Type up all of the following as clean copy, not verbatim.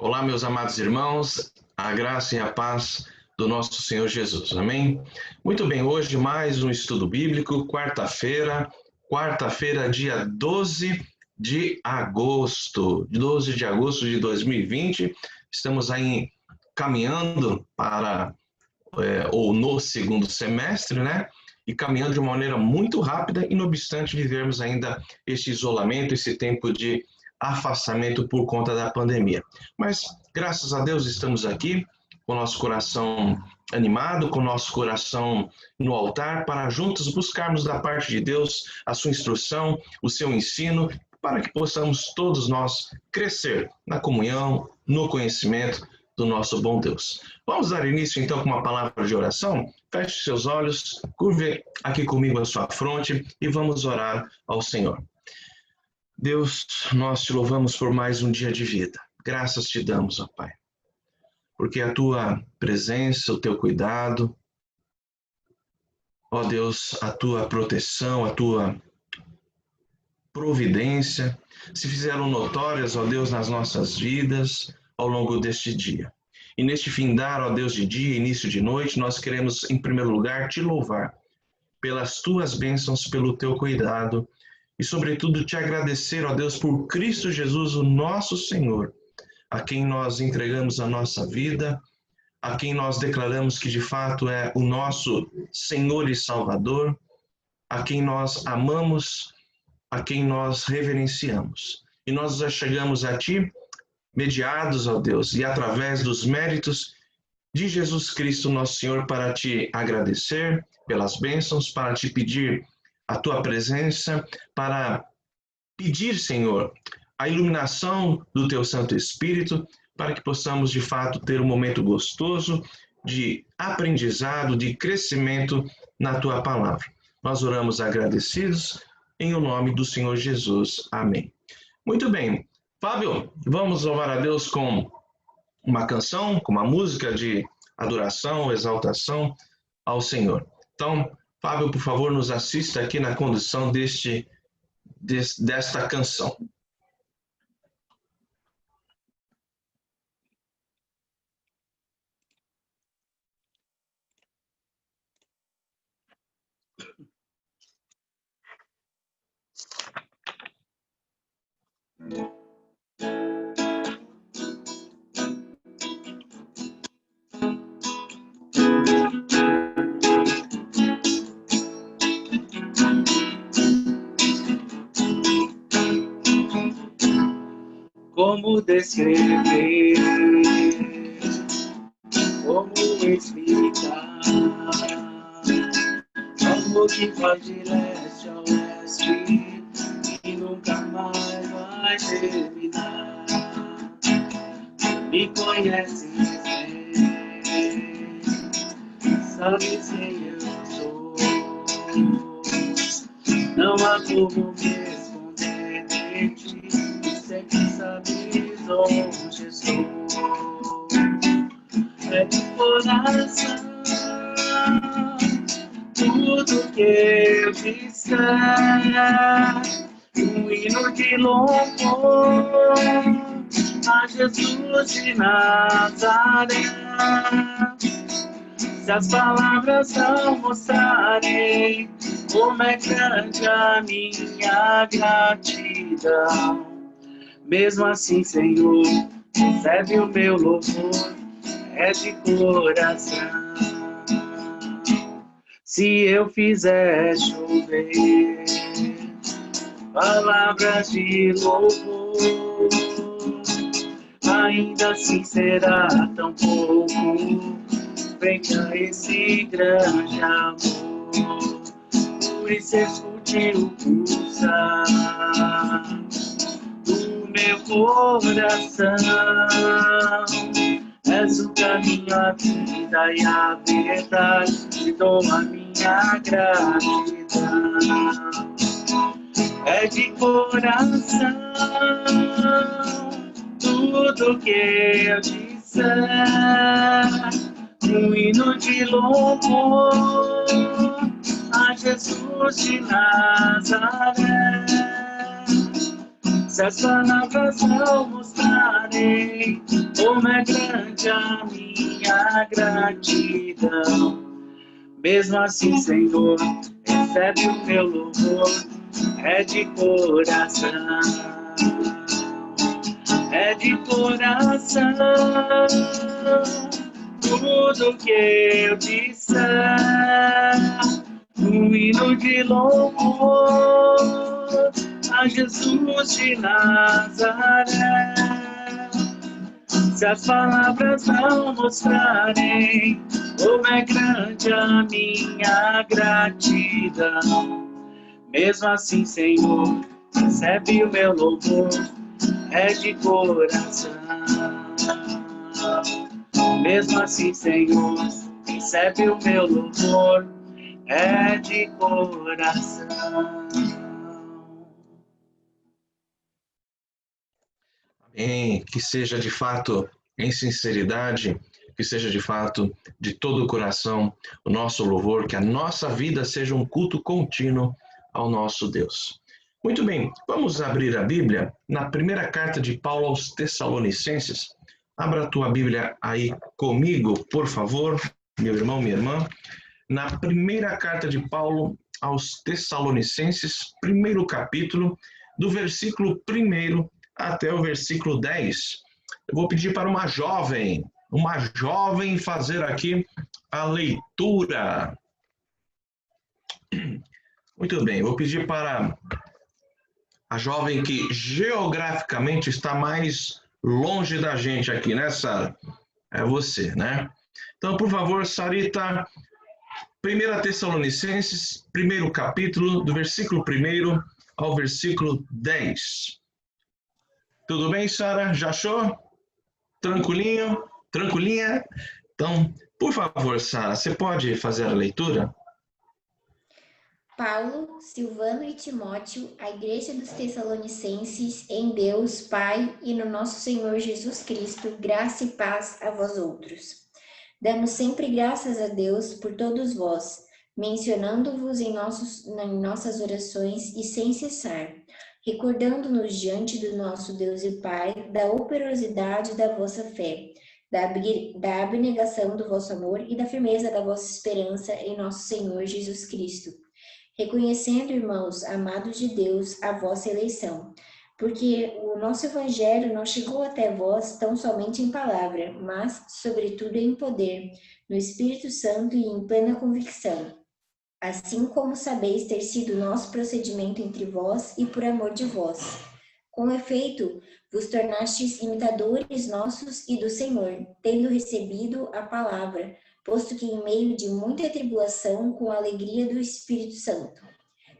Olá, meus amados irmãos, a graça e a paz do nosso Senhor Jesus, amém? Muito bem, hoje mais um estudo bíblico, quarta-feira, dia 12 de agosto, de 2020, estamos aí caminhando para, ou no segundo semestre, né? E caminhando de uma maneira muito rápida e não obstante vivermos ainda este isolamento, esse tempo de afastamento por conta da pandemia. Mas, graças a Deus, estamos aqui com o nosso coração animado, com o nosso coração no altar, para juntos buscarmos da parte de Deus a sua instrução, o seu ensino, para que possamos todos nós crescer na comunhão, no conhecimento do nosso bom Deus. Vamos dar início então com uma palavra de oração? Feche seus olhos, curve aqui comigo a sua fronte e vamos orar ao Senhor. Deus, nós te louvamos por mais um dia de vida. Graças te damos, ó Pai, porque a tua presença, o teu cuidado, ó Deus, a tua proteção, a tua providência, se fizeram notórias, ó Deus, nas nossas vidas ao longo deste dia. E neste findar, ó Deus, de dia, início de noite, nós queremos, em primeiro lugar, te louvar pelas tuas bênçãos, pelo teu cuidado, e, sobretudo, te agradecer, ó Deus, por Cristo Jesus, o nosso Senhor, a quem nós entregamos a nossa vida, a quem nós declaramos que, de fato, é o nosso Senhor e Salvador, a quem nós amamos, a quem nós reverenciamos. E nós já chegamos a Ti, mediados, ó Deus, e através dos méritos de Jesus Cristo, nosso Senhor, para Te agradecer pelas bênçãos, para Te pedir a Tua presença, para pedir, Senhor, a iluminação do Teu Santo Espírito, para que possamos, de fato, ter um momento gostoso de aprendizado, de crescimento na Tua Palavra. Nós oramos agradecidos, em o nome do Senhor Jesus. Amém. Muito bem. Fábio, vamos louvar a Deus com uma canção, com uma música de adoração, exaltação ao Senhor. Então, Fábio, por favor, nos assista aqui na condução desta canção. Como descrever, como explicar algo que vai de leste a oeste e nunca mais vai terminar. Me conhece bem, sabe quem eu sou, não há como me esconder de ti. Sempre sabes onde estou, é de coração tudo que eu disser, um hino de louvor a Jesus de Nazaré. Se as palavras não mostrarem como é grande a minha gratidão, mesmo assim, Senhor, recebe o meu louvor, é de coração. Se eu fizer chover palavras de louvor, ainda assim será tão pouco frente a esse grande amor. Por isso escute o pulsar meu coração, és o caminho, a vida e a verdade, te dou a minha gratidão. É de coração tudo que eu disser, um hino de louvor a Jesus de Nazaré. Se as palavras não mostrarem como é grande a minha gratidão. Mesmo assim, Senhor, recebe o meu louvor, é de coração, é de coração. Tudo que eu disser, um hino de louvor a Jesus de Nazaré. Se as palavras não mostrarem como é grande a minha gratidão, mesmo assim, Senhor, recebe o meu louvor, é de coração. Mesmo assim, Senhor, recebe o meu louvor, é de coração. Amém. Que seja de fato em sinceridade, que seja de fato de todo o coração o nosso louvor, que a nossa vida seja um culto contínuo ao nosso Deus. Muito bem, vamos abrir a Bíblia na primeira carta de Paulo aos Tessalonicenses. Abra a tua Bíblia aí comigo, por favor, meu irmão, minha irmã. Na primeira carta de Paulo aos Tessalonicenses, primeiro capítulo, do versículo 1 até o versículo 10. Eu vou pedir para uma jovem fazer aqui a leitura. Muito bem, vou pedir para a jovem que geograficamente está mais longe da gente aqui, né, Sara? É você, né? Então, por favor, Sarita, 1 Tessalonicenses, primeiro capítulo, do versículo 1 ao versículo 10. Tudo bem, Sara? Já achou? Tranquilinho? Tranquilinha? Então, por favor, Sara, você pode fazer a leitura? Paulo, Silvano e Timóteo, a Igreja dos Tessalonicenses, em Deus, Pai e no nosso Senhor Jesus Cristo, graça e paz a vós outros. Damos sempre graças a Deus por todos vós, mencionando-vos em nossas orações e sem cessar, recordando-nos diante do nosso Deus e Pai da operosidade da vossa fé, da abnegação do vosso amor e da firmeza da vossa esperança em nosso Senhor Jesus Cristo. Reconhecendo, irmãos, amados de Deus, a vossa eleição, porque o nosso evangelho não chegou até vós tão somente em palavra, mas, sobretudo, em poder, no Espírito Santo e em plena convicção, assim como sabeis ter sido nosso procedimento entre vós e por amor de vós. Com efeito, vos tornastes imitadores nossos e do Senhor, tendo recebido a palavra, posto que em meio de muita tribulação, com a alegria do Espírito Santo.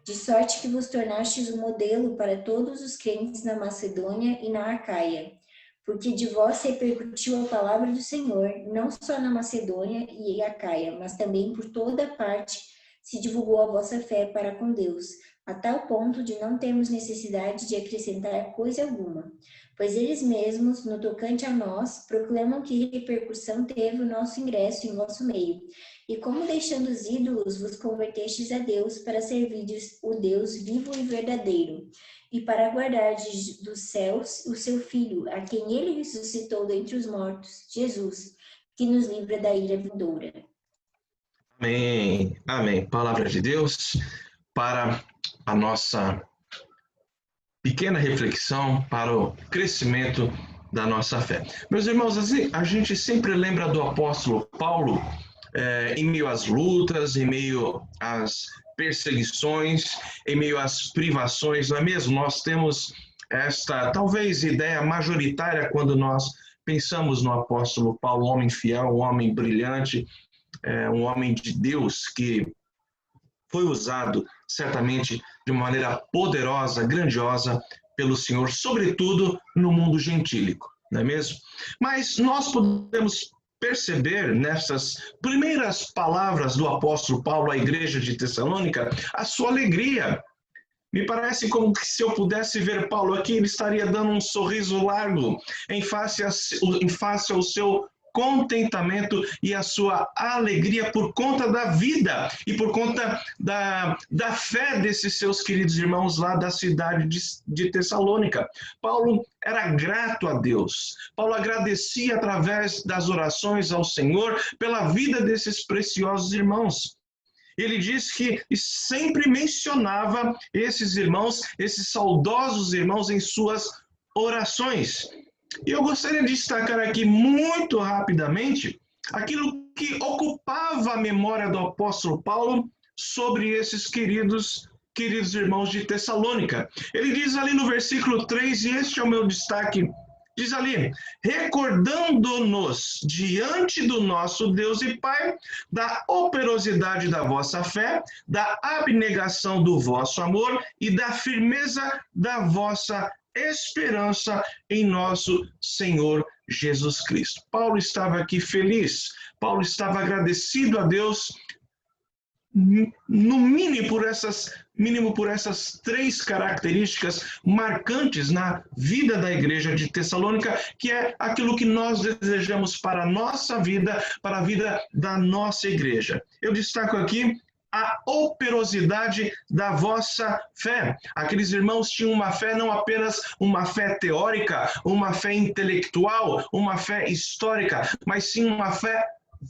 De sorte que vos tornastes um modelo para todos os crentes na Macedônia e na Acaia, porque de vós repercutiu a palavra do Senhor, não só na Macedônia e Acaia, mas também por toda parte se divulgou a vossa fé para com Deus, a tal ponto de não termos necessidade de acrescentar coisa alguma. Pois eles mesmos, no tocante a nós, proclamam que repercussão teve o nosso ingresso em vosso meio, e como deixando os ídolos vos convertestes a Deus para servirdes o Deus vivo e verdadeiro, e para aguardardes dos céus o seu Filho, a quem ele ressuscitou dentre os mortos, Jesus, que nos livra da ira vindoura. Amém. Amém. Palavra de Deus para a nossa pequena reflexão, para o crescimento da nossa fé. Meus irmãos, a gente sempre lembra do apóstolo Paulo em meio às lutas, em meio às perseguições, em meio às privações, não é mesmo? Nós temos esta, talvez, ideia majoritária quando nós pensamos no apóstolo Paulo, um homem fiel, um homem brilhante, um homem de Deus que foi usado certamente de uma maneira poderosa, grandiosa pelo Senhor, sobretudo no mundo gentílico, não é mesmo? Mas nós podemos perceber nessas primeiras palavras do apóstolo Paulo à igreja de Tessalônica a sua alegria. Me parece como que se eu pudesse ver Paulo aqui, ele estaria dando um sorriso largo em face ao seu contentamento e a sua alegria por conta da vida e por conta da fé desses seus queridos irmãos lá da cidade de Tessalônica. Paulo era grato a Deus. Paulo agradecia através das orações ao Senhor pela vida desses preciosos irmãos. Ele diz que sempre mencionava esses irmãos, esses saudosos irmãos em suas orações. E eu gostaria de destacar aqui muito rapidamente aquilo que ocupava a memória do apóstolo Paulo sobre esses queridos irmãos de Tessalônica. Ele diz ali no versículo 3, e este é o meu destaque, diz ali: recordando-nos diante do nosso Deus e Pai da operosidade da vossa fé, da abnegação do vosso amor e da firmeza da vossa esperança em nosso Senhor Jesus Cristo. Paulo estava aqui feliz, Paulo estava agradecido a Deus, no mínimo por essas três características marcantes na vida da igreja de Tessalônica, que é aquilo que nós desejamos para a nossa vida, para a vida da nossa igreja. Eu destaco aqui a operosidade da vossa fé. Aqueles irmãos tinham uma fé, não apenas uma fé teórica, uma fé intelectual, uma fé histórica, mas sim uma fé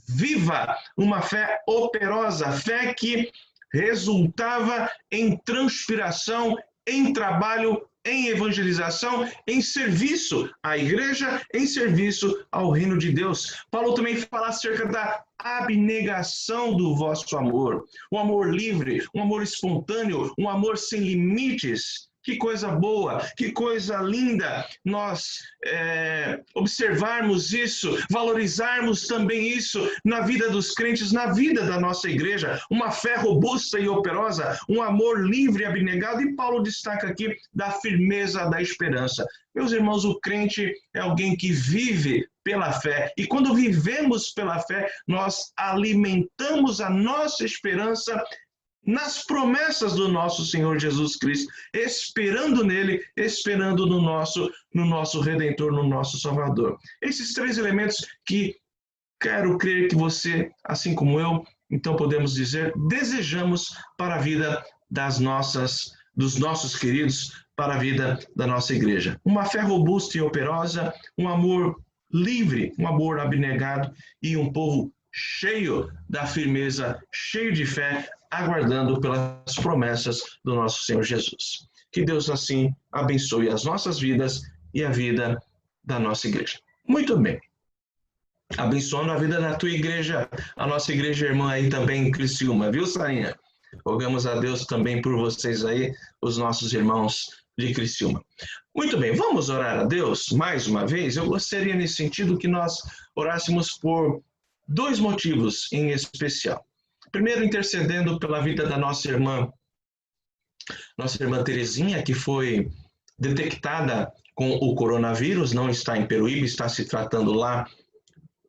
viva, uma fé operosa, fé que resultava em transpiração, em trabalho, em evangelização, em serviço à igreja, em serviço ao reino de Deus. Paulo também fala acerca da abnegação do vosso amor, um amor livre, um amor espontâneo, um amor sem limites. Que coisa boa, que coisa linda nós observarmos isso, valorizarmos também isso na vida dos crentes, na vida da nossa igreja. Uma fé robusta e operosa, um amor livre e abnegado. E Paulo destaca aqui da firmeza da esperança. Meus irmãos, o crente é alguém que vive pela fé. E quando vivemos pela fé, nós alimentamos a nossa esperança nas promessas do nosso Senhor Jesus Cristo, esperando nele, esperando no nosso Redentor, no nosso Salvador. Esses três elementos que quero crer que você, assim como eu, então podemos dizer, desejamos para a vida dos nossos queridos, para a vida da nossa igreja. Uma fé robusta e operosa, um amor livre, um amor abnegado e um povo cheio da firmeza, cheio de fé, aguardando pelas promessas do nosso Senhor Jesus. Que Deus assim abençoe as nossas vidas e a vida da nossa igreja. Muito bem. Abençoando a vida da tua igreja, a nossa igreja irmã aí também em Criciúma, viu, Sarinha? Rogamos a Deus também por vocês aí, os nossos irmãos de Criciúma. Muito bem, vamos orar a Deus mais uma vez? Eu gostaria nesse sentido que nós orássemos por dois motivos em especial. Primeiro, intercedendo pela vida da nossa irmã Terezinha, que foi detectada com o coronavírus, não está em Peruíbe, está se tratando lá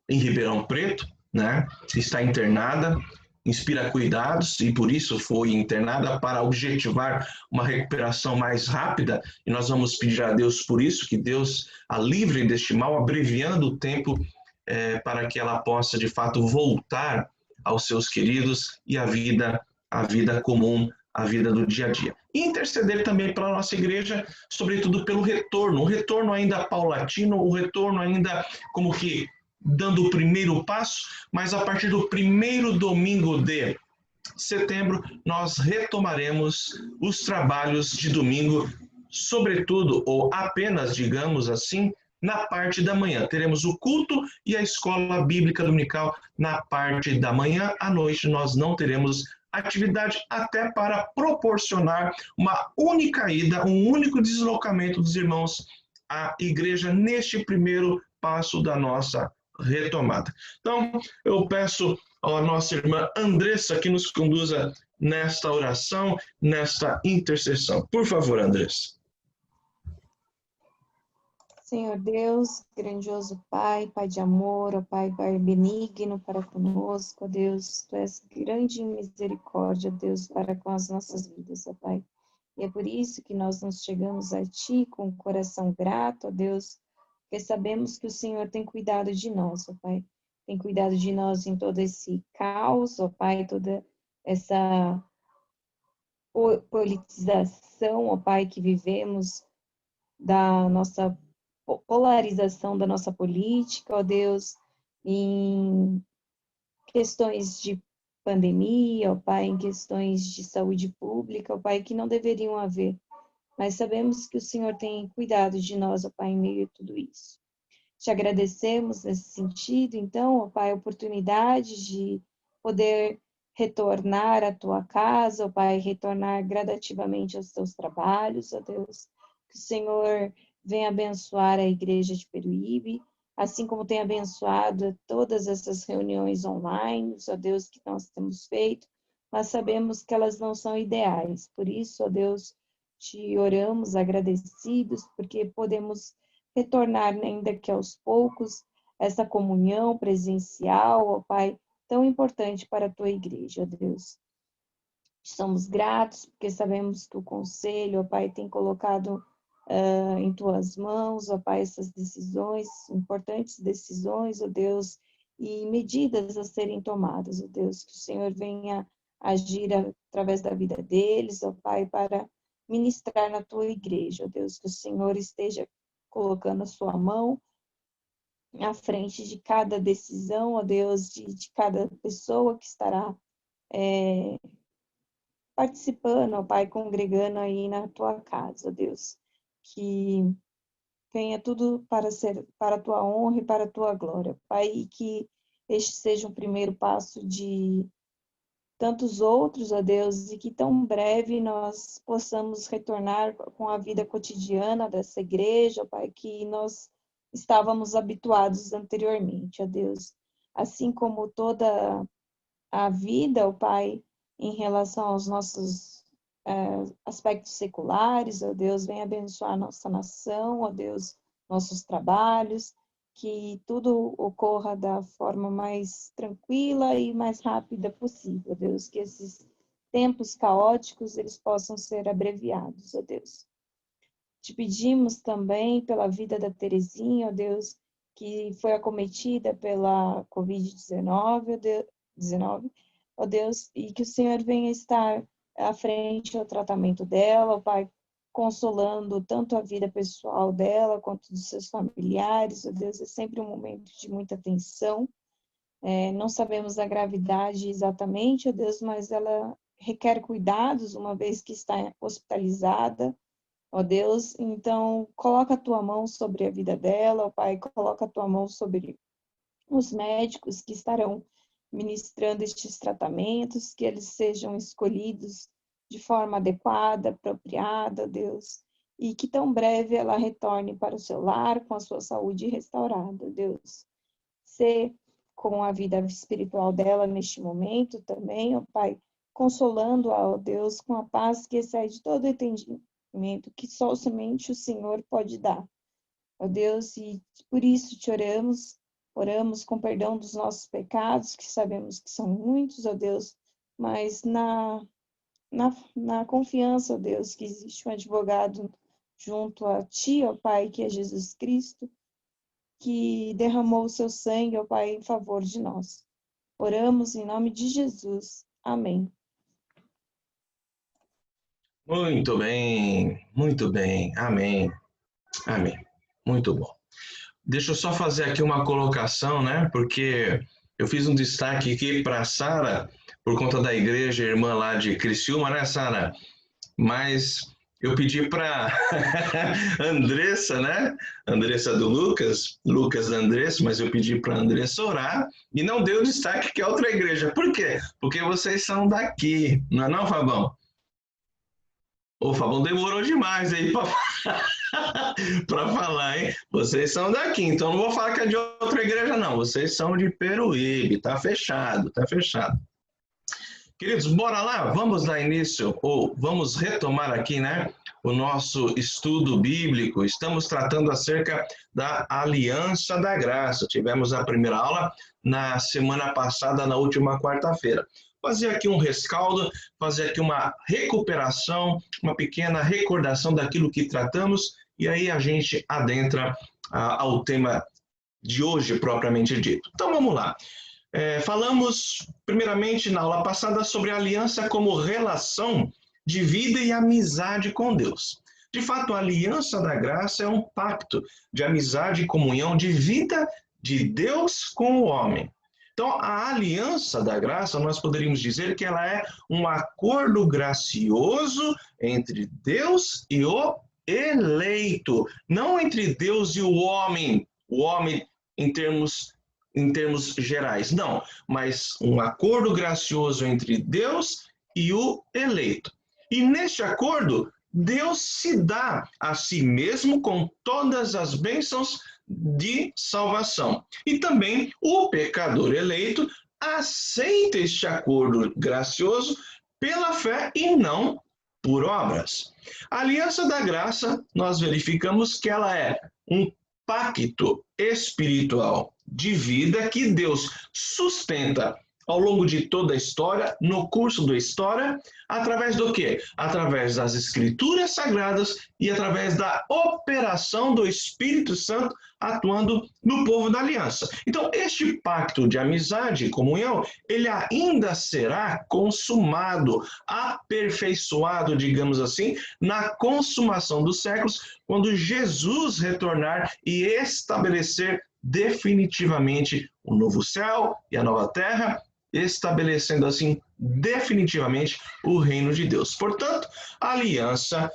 em Ribeirão Preto, né? Está internada, inspira cuidados e por isso foi internada para objetivar uma recuperação mais rápida. E nós vamos pedir a Deus por isso, que Deus a livre deste mal, abreviando o tempo para que ela possa de fato voltar aos seus queridos e a vida comum, a vida do dia a dia. E interceder também pela nossa igreja, sobretudo pelo retorno, o retorno ainda paulatino, o retorno ainda como que dando o primeiro passo, mas a partir do primeiro domingo de setembro, nós retomaremos os trabalhos de domingo, sobretudo, ou apenas, digamos assim, na parte da manhã. Teremos o culto e a escola bíblica dominical na parte da manhã. À noite nós não teremos atividade, até para proporcionar uma única ida, um único deslocamento dos irmãos à igreja neste primeiro passo da nossa retomada. Então, eu peço à nossa irmã Andressa que nos conduza nesta oração, nesta intercessão. Por favor, Andressa. Senhor Deus, grandioso Pai, Pai de amor, ó Pai benigno para conosco, ó Deus, Tu és grande em misericórdia, Deus, para com as nossas vidas, ó Pai. E é por isso que nós nos chegamos a Ti com o coração grato, ó Deus, porque sabemos que o Senhor tem cuidado de nós, ó Pai. tem cuidado de nós em todo esse caos, ó Pai, toda essa politização, ó Pai, que vivemos, da nossa polarização da nossa política, ó Deus, em questões de pandemia, ó Pai, em questões de saúde pública, ó Pai, que não deveriam haver, mas sabemos que o Senhor tem cuidado de nós, ó Pai, em meio a tudo isso. Te agradecemos nesse sentido, então, ó Pai, a oportunidade de poder retornar à tua casa, ó Pai, retornar gradativamente aos teus trabalhos, ó Deus, que o Senhor venha abençoar a igreja de Peruíbe, assim como tem abençoado todas essas reuniões online, ó Deus, que nós temos feito, mas sabemos que elas não são ideais. Por isso, ó Deus, te oramos agradecidos, porque podemos retornar, ainda que aos poucos, essa comunhão presencial, ó Pai, tão importante para a tua igreja, ó Deus. Somos gratos, porque sabemos que o conselho, ó Pai, tem colocado em tuas mãos, ó Pai, essas decisões, importantes decisões, ó Deus, e medidas a serem tomadas, ó Deus, que o Senhor venha agir através da vida deles, ó Pai, para ministrar na tua igreja, ó Deus, que o Senhor esteja colocando a sua mão à frente de cada decisão, ó Deus, de cada pessoa que estará participando, ó Pai, congregando aí na tua casa, ó Deus, que venha tudo para a tua honra e para a tua glória, Pai, e que este seja um primeiro passo de tantos outros, ó Deus, e que tão breve nós possamos retornar com a vida cotidiana dessa igreja, ó Pai, que nós estávamos habituados anteriormente, ó Deus. Assim como toda a vida, ó Pai, em relação aos nossos aspectos seculares, ó Deus, venha abençoar a nossa nação, ó Deus, nossos trabalhos, que tudo ocorra da forma mais tranquila e mais rápida possível, Deus, que esses tempos caóticos, eles possam ser abreviados, ó Deus. Te pedimos também pela vida da Terezinha, ó Deus, que foi acometida pela Covid-19, ó Deus, e que o Senhor venha estar à frente ao tratamento dela, ó Pai, consolando tanto a vida pessoal dela quanto dos seus familiares, ó Deus, é sempre um momento de muita tensão, não sabemos a gravidade exatamente, ó Deus, mas ela requer cuidados, uma vez que está hospitalizada, ó Deus, então coloca a tua mão sobre a vida dela, ó Pai, coloca a tua mão sobre os médicos que estarão ministrando estes tratamentos, que eles sejam escolhidos de forma adequada, apropriada, Deus, e que tão breve ela retorne para o seu lar com a sua saúde restaurada, Deus. Ser com a vida espiritual dela neste momento também, ó Pai, consolando-a, ó Deus, com a paz que excede todo entendimento, que só somente o Senhor pode dar. Ó Deus, e por isso te oramos com perdão dos nossos pecados, que sabemos que são muitos, ó Deus, mas na confiança, ó Deus, que existe um advogado junto a Ti, ó Pai, que é Jesus Cristo, que derramou o seu sangue, ó Pai, em favor de nós. Oramos em nome de Jesus. Amém. Muito bem, amém, amém, muito bom. Deixa eu só fazer aqui uma colocação, né, porque eu fiz um destaque aqui para a Sara, por conta da igreja irmã lá de Criciúma, né, Sara? Mas eu pedi para Andressa, né? Andressa do Lucas da Andressa, mas eu pedi para Andressa orar e não deu destaque que é outra igreja. Por quê? Porque vocês são daqui, não é não, Fabão? O Fabão demorou demais aí para falar, hein? Vocês são daqui, então não vou falar que é de outra igreja, não. Vocês são de Peruíbe, tá fechado, tá fechado. Queridos, bora lá, vamos dar início, ou vamos retomar aqui, né, o nosso estudo bíblico. Estamos tratando acerca da Aliança da Graça. Tivemos a primeira aula na semana passada, na última quarta-feira. Fazer aqui um rescaldo, fazer aqui uma recuperação, uma pequena recordação daquilo que tratamos, e aí a gente adentra ao tema de hoje, propriamente dito. Então, vamos lá. Falamos, primeiramente, na aula passada, sobre a aliança como relação de vida e amizade com Deus. De fato, a aliança da graça é um pacto de amizade e comunhão de vida de Deus com o homem. Então, a aliança da graça, nós poderíamos dizer que ela é um acordo gracioso entre Deus e o eleito, não entre Deus e o homem em termos gerais, não, mas um acordo gracioso entre Deus e o eleito. E neste acordo, Deus se dá a si mesmo com todas as bênçãos de salvação. E também o pecador eleito aceita este acordo gracioso pela fé e não por obras. A aliança da graça, nós verificamos que ela é um pacto espiritual de vida que Deus sustenta ao longo de toda a história, no curso da história, através do quê? Através das Escrituras Sagradas e através da operação do Espírito Santo atuando no povo da aliança. Então, este pacto de amizade e comunhão, ele ainda será consumado, aperfeiçoado, digamos assim, na consumação dos séculos, quando Jesus retornar e estabelecer definitivamente o novo céu e a nova terra, estabelecendo assim definitivamente o reino de Deus. Portanto, a aliança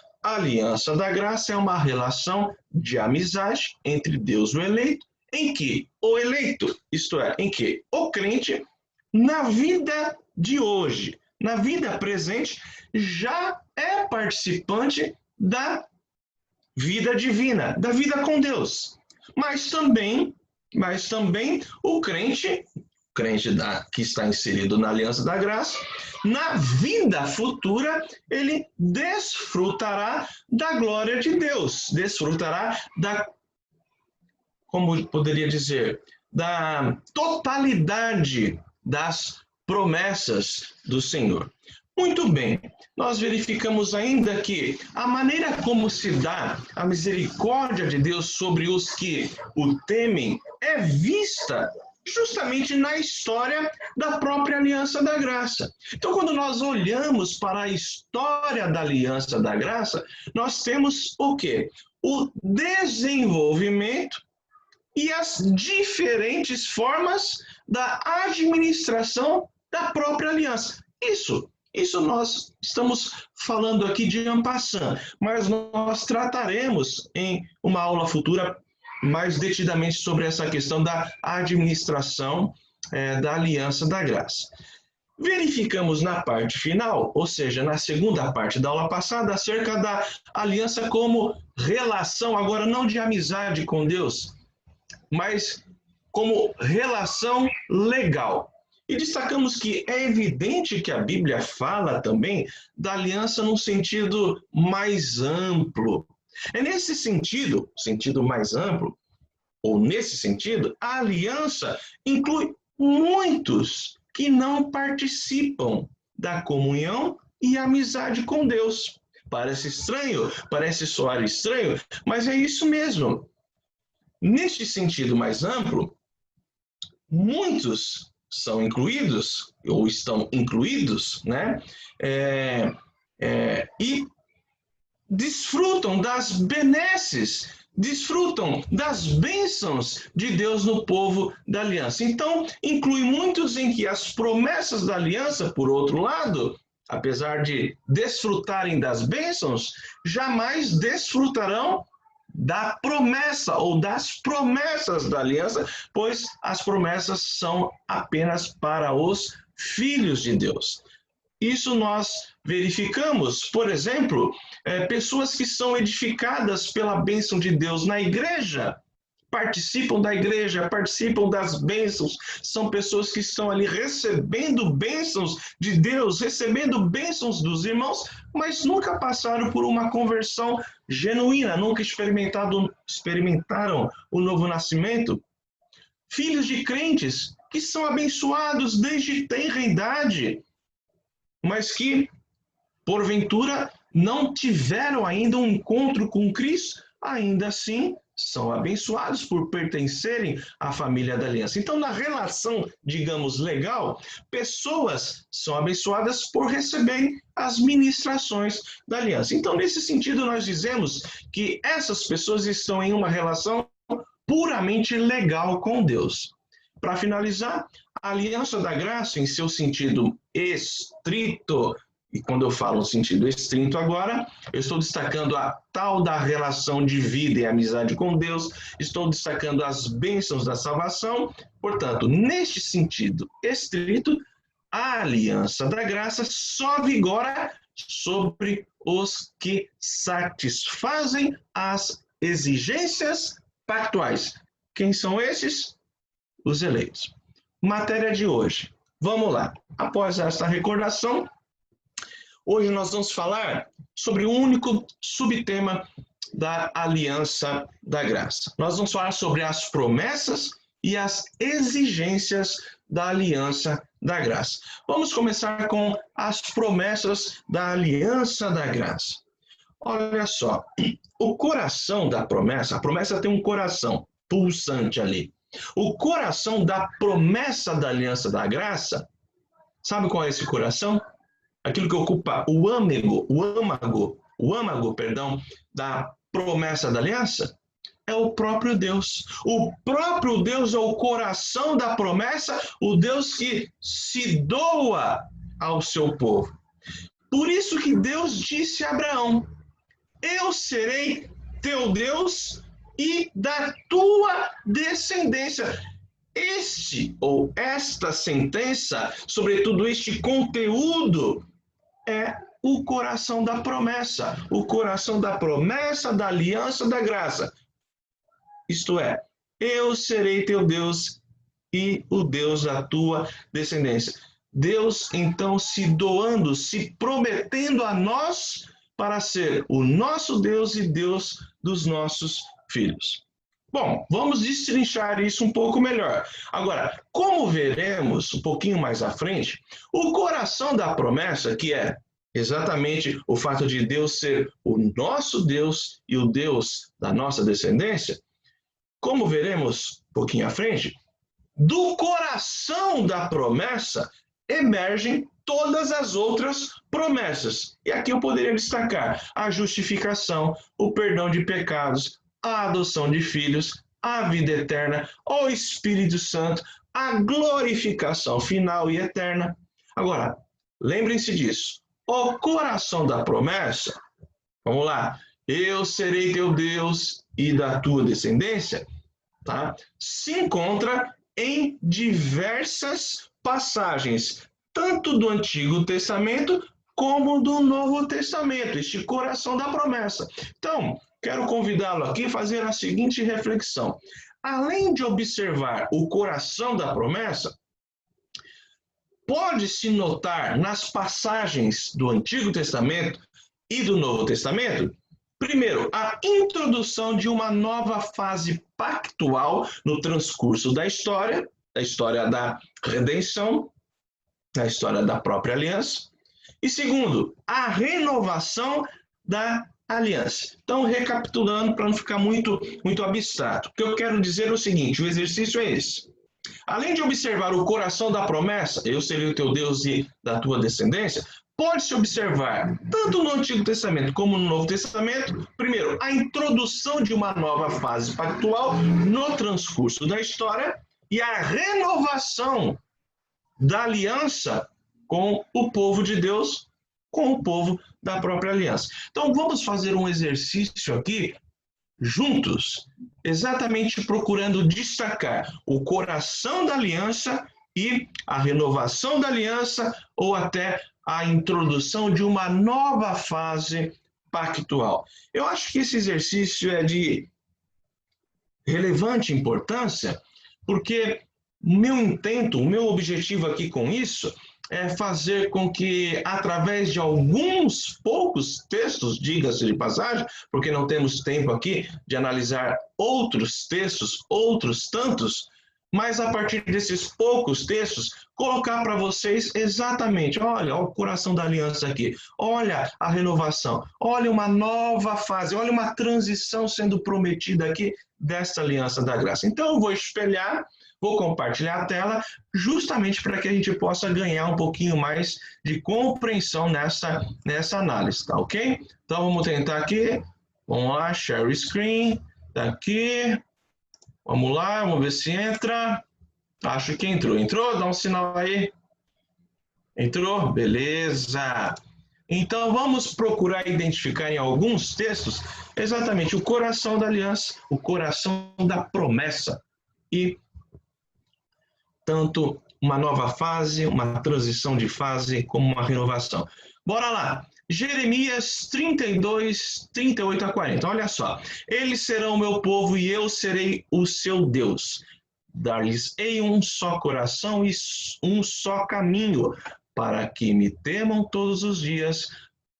da graça é uma relação de amizade entre Deus e o eleito, em que o eleito, isto é, em que o crente, na vida de hoje, na vida presente, já é participante da vida divina, da vida com Deus. Mas também o crente que está inserido na aliança da graça, na vida futura, ele desfrutará da glória de Deus, desfrutará como poderia dizer, da totalidade das promessas do Senhor. Muito bem, nós verificamos ainda que a maneira como se dá a misericórdia de Deus sobre os que o temem é vista justamente na história da própria aliança da graça. Então, quando nós olhamos para a história da aliança da graça, nós temos o quê? O desenvolvimento e as diferentes formas da administração da própria aliança. Isso nós estamos falando aqui de en passant, mas nós trataremos em uma aula futura mais detidamente sobre essa questão da administração da aliança da graça. Verificamos na parte final, ou seja, na segunda parte da aula passada, acerca da aliança como relação, agora não de amizade com Deus, mas como relação legal. E destacamos que é evidente que a Bíblia fala também da aliança num sentido mais amplo. É nesse sentido mais amplo, ou nesse sentido, a aliança inclui muitos que não participam da comunhão e amizade com Deus. Parece estranho, parece soar estranho, mas é isso mesmo. Neste sentido mais amplo, muitos são incluídos, ou estão incluídos, né? E desfrutam das benesses, desfrutam das bênçãos de Deus no povo da aliança. Então, inclui muitos em que as promessas da aliança, por outro lado, apesar de desfrutarem das bênçãos, jamais desfrutarão da promessa ou das promessas da aliança, pois as promessas são apenas para os filhos de Deus. Isso nós verificamos, por exemplo, pessoas que são edificadas pela bênção de Deus na igreja, participam da igreja, participam das bênçãos, são pessoas que estão ali recebendo bênçãos de Deus, recebendo bênçãos dos irmãos, mas nunca passaram por uma conversão genuína, nunca experimentaram o novo nascimento. Filhos de crentes que são abençoados desde tenra idade, mas que, porventura, não tiveram ainda um encontro com Cristo, ainda assim são abençoados por pertencerem à família da aliança. Então, na relação, digamos, legal, pessoas são abençoadas por receberem as ministrações da aliança. Então, nesse sentido, nós dizemos que essas pessoas estão em uma relação puramente legal com Deus. Para finalizar, a aliança da graça, em seu sentido estrito, e quando eu falo no sentido estrito agora, eu estou destacando a tal da relação de vida e amizade com Deus, estou destacando as bênçãos da salvação. Portanto, neste sentido estrito, a aliança da graça só vigora sobre os que satisfazem as exigências pactuais. Quem são esses? Os eleitos. Matéria de hoje. Vamos lá. Após esta recordação, hoje nós vamos falar sobre o único subtema da aliança da graça. Nós vamos falar sobre as promessas e as exigências da aliança da graça. Vamos começar com as promessas da aliança da graça. Olha só, o coração da promessa, a promessa tem um coração pulsante ali. O coração da promessa da aliança da graça, sabe qual é esse coração? Aquilo que ocupa o âmago, da promessa da aliança, é o próprio Deus. O próprio Deus é o coração da promessa, o Deus que se doa ao seu povo. Por isso que Deus disse a Abraão: eu serei teu Deus e da tua descendência. Esta sentença, sobretudo este conteúdo, é o coração da promessa da aliança da graça. Isto é, eu serei teu Deus e o Deus da tua descendência. Deus, então, se doando, se prometendo a nós para ser o nosso Deus e Deus dos nossos filhos. Bom, vamos destrinchar isso um pouco melhor. Agora, como veremos um pouquinho mais à frente, o coração da promessa, que é exatamente o fato de Deus ser o nosso Deus e o Deus da nossa descendência, como veremos um pouquinho à frente, do coração da promessa emergem todas as outras promessas. E aqui eu poderia destacar a justificação, o perdão de pecados, a adoção de filhos, a vida eterna, o Espírito Santo, a glorificação final e eterna. Agora, lembrem-se disso. O coração da promessa, vamos lá, eu serei teu Deus e da tua descendência, tá? Se encontra em diversas passagens, tanto do Antigo Testamento como do Novo Testamento, este coração da promessa. Então, quero convidá-lo aqui a fazer a seguinte reflexão. Além de observar o coração da promessa, pode-se notar nas passagens do Antigo Testamento e do Novo Testamento, primeiro, a introdução de uma nova fase pactual no transcurso da história da redenção, da história da própria aliança, e segundo, a renovação da aliança. Então, recapitulando, para não ficar muito abstrato, o que eu quero dizer é o seguinte, o exercício é esse. Além de observar o coração da promessa, eu serei o teu Deus e da tua descendência, pode-se observar, tanto no Antigo Testamento como no Novo Testamento, primeiro, a introdução de uma nova fase pactual no transcurso da história e a renovação da aliança com o povo de Deus, com o povo da própria aliança. Então, vamos fazer um exercício aqui, juntos, exatamente procurando destacar o coração da aliança e a renovação da aliança, ou até a introdução de uma nova fase pactual. Eu acho que esse exercício é de relevante importância, porque o meu objetivo aqui com isso é fazer com que, através de alguns poucos textos, diga-se de passagem, porque não temos tempo aqui de analisar outros textos, outros tantos, mas a partir desses poucos textos, colocar para vocês exatamente, olha o coração da aliança aqui, olha a renovação, olha uma nova fase, olha uma transição sendo prometida aqui desta aliança da graça. Então eu vou espelhar, vou compartilhar a tela, justamente para que a gente possa ganhar um pouquinho mais de compreensão nessa análise, tá ok? Então vamos tentar aqui, vamos lá, share screen, tá aqui. Vamos lá, vamos ver se entra. Acho que entrou. Entrou? Dá um sinal aí. Entrou? Beleza. Então, vamos procurar identificar em alguns textos exatamente o coração da aliança, o coração da promessa. E tanto uma nova fase, uma transição de fase, como uma renovação. Bora lá. Jeremias 32, 38 a 40. Olha só. Eles serão o meu povo e eu serei o seu Deus. Dar-lhes-ei um só coração e um só caminho, para que me temam todos os dias,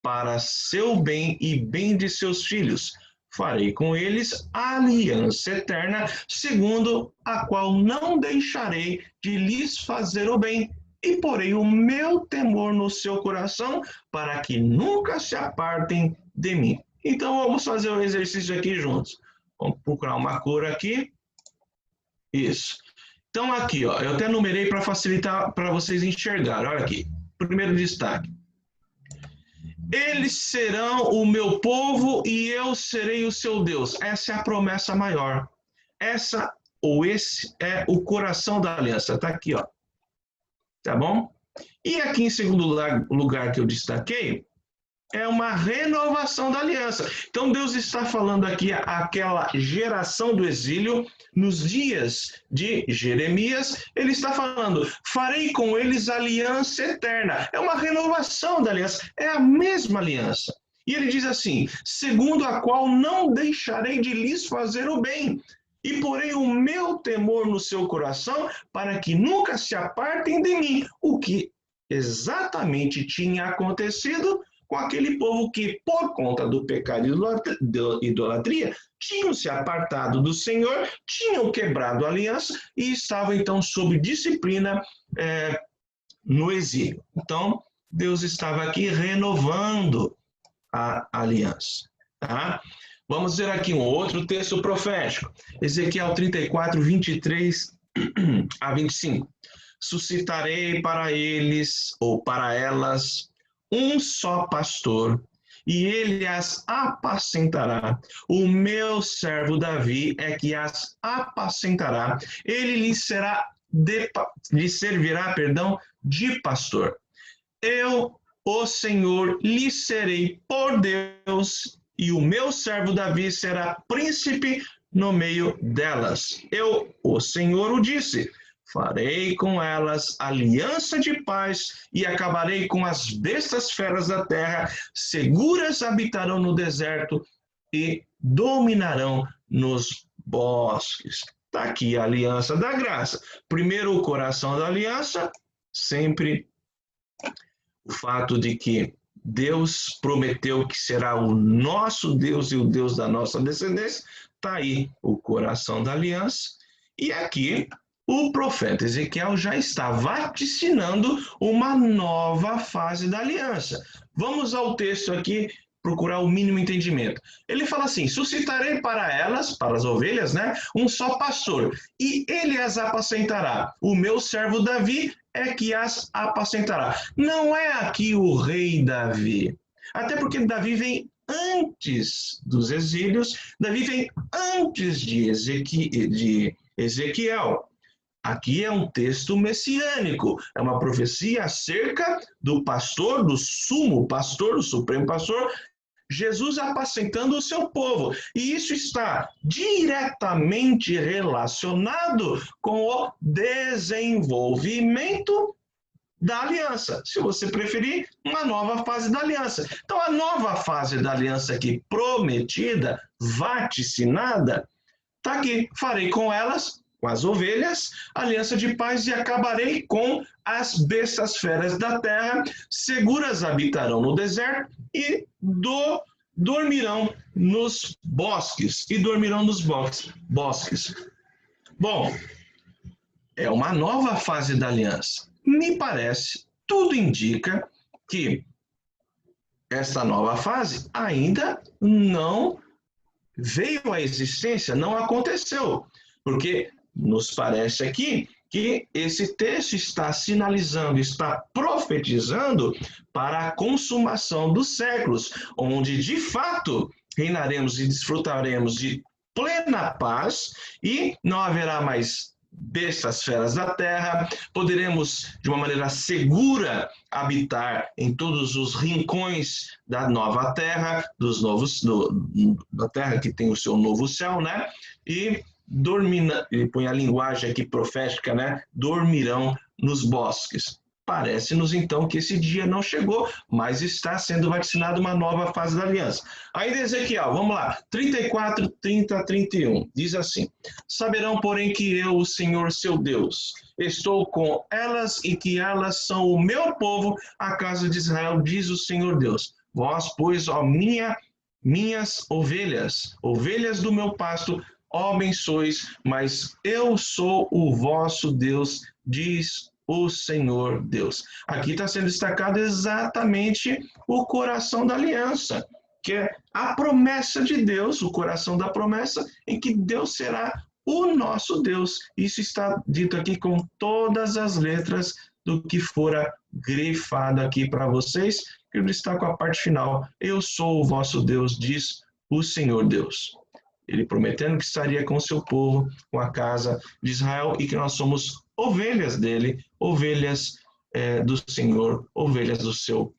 para seu bem e bem de seus filhos. Farei com eles a aliança eterna, segundo a qual não deixarei de lhes fazer o bem, e porei o meu temor no seu coração, para que nunca se apartem de mim. Então vamos fazer o exercício aqui juntos. Vamos procurar uma cor aqui. Isso. Então aqui, ó, eu até numerei para facilitar para vocês enxergarem. Olha aqui. Primeiro destaque. Eles serão o meu povo e eu serei o seu Deus. Essa é a promessa maior. Essa ou esse é o coração da aliança. Está aqui, ó. Tá bom? E aqui em segundo lugar que eu destaquei, é uma renovação da aliança. Então Deus está falando aqui aquela geração do exílio, nos dias de Jeremias, ele está falando, farei com eles aliança eterna. É uma renovação da aliança, é a mesma aliança. E ele diz assim, segundo a qual não deixarei de lhes fazer o bem, e porei o meu temor no seu coração, para que nunca se apartem de mim. O que exatamente tinha acontecido com aquele povo que, por conta do pecado de idolatria, tinham se apartado do Senhor, tinham quebrado a aliança e estavam, então, sob disciplina no exílio. Então, Deus estava aqui renovando a aliança. Tá? Vamos ver aqui um outro texto profético. Ezequiel 34, 23 a 25. Suscitarei para eles, ou para elas, um só pastor, e ele as apacentará. O meu servo Davi é que as apacentará. Ele lhes servirá, de pastor. Eu, o Senhor, lhe serei por Deus, e o meu servo Davi será príncipe no meio delas. Eu, o Senhor, o disse. Farei com elas aliança de paz e acabarei com as bestas feras da terra. Seguras habitarão no deserto e dominarão nos bosques. Está aqui a aliança da graça. Primeiro, o coração da aliança, sempre o fato de que Deus prometeu que será o nosso Deus e o Deus da nossa descendência. Está aí o coração da aliança. E aqui, o profeta Ezequiel já está vaticinando uma nova fase da aliança. Vamos ao texto aqui, procurar o mínimo entendimento. Ele fala assim, suscitarei para elas, para as ovelhas, né, um só pastor, e ele as apacentará. O meu servo Davi é que as apacentará. Não é aqui o rei Davi, até porque Davi vem antes dos exílios, Davi vem antes de Ezequiel. Aqui é um texto messiânico, é uma profecia acerca do pastor, do sumo pastor, do supremo pastor, Jesus apacentando o seu povo. E isso está diretamente relacionado com o desenvolvimento da aliança. Se você preferir, uma nova fase da aliança. Então, a nova fase da aliança aqui prometida, vaticinada, está aqui. Farei com elas, com as ovelhas, aliança de paz e acabarei com as bestas feras da terra, seguras habitarão no deserto e dormirão nos bosques. Bom, é uma nova fase da aliança. Me parece, tudo indica que essa nova fase ainda não veio à existência, não aconteceu, porque nos parece aqui que esse texto está sinalizando, está profetizando para a consumação dos séculos, onde de fato reinaremos e desfrutaremos de plena paz e não haverá mais bestas feras da terra, poderemos de uma maneira segura habitar em todos os rincões da nova terra, da terra que tem o seu novo céu, né? E ele põe a linguagem aqui profética, né? Dormirão nos bosques. Parece-nos então que esse dia não chegou, mas está sendo vacinada uma nova fase da aliança. Ainda Ezequiel, vamos lá, 34, 30, 31, diz assim: saberão, porém, que eu, o Senhor seu Deus, estou com elas e que elas são o meu povo, a casa de Israel, diz o Senhor Deus. Vós, pois, ó minhas ovelhas, ovelhas do meu pasto, homens sois, mas eu sou o vosso Deus, diz o Senhor Deus. Aqui está sendo destacado exatamente o coração da aliança, que é a promessa de Deus, o coração da promessa, em que Deus será o nosso Deus. Isso está dito aqui com todas as letras do que fora grifado aqui para vocês. Eu destaco a parte final: eu sou o vosso Deus, diz o Senhor Deus. Ele prometendo que estaria com o seu povo, com a casa de Israel, e que nós somos ovelhas dele, ovelhas do Senhor, ovelhas do seu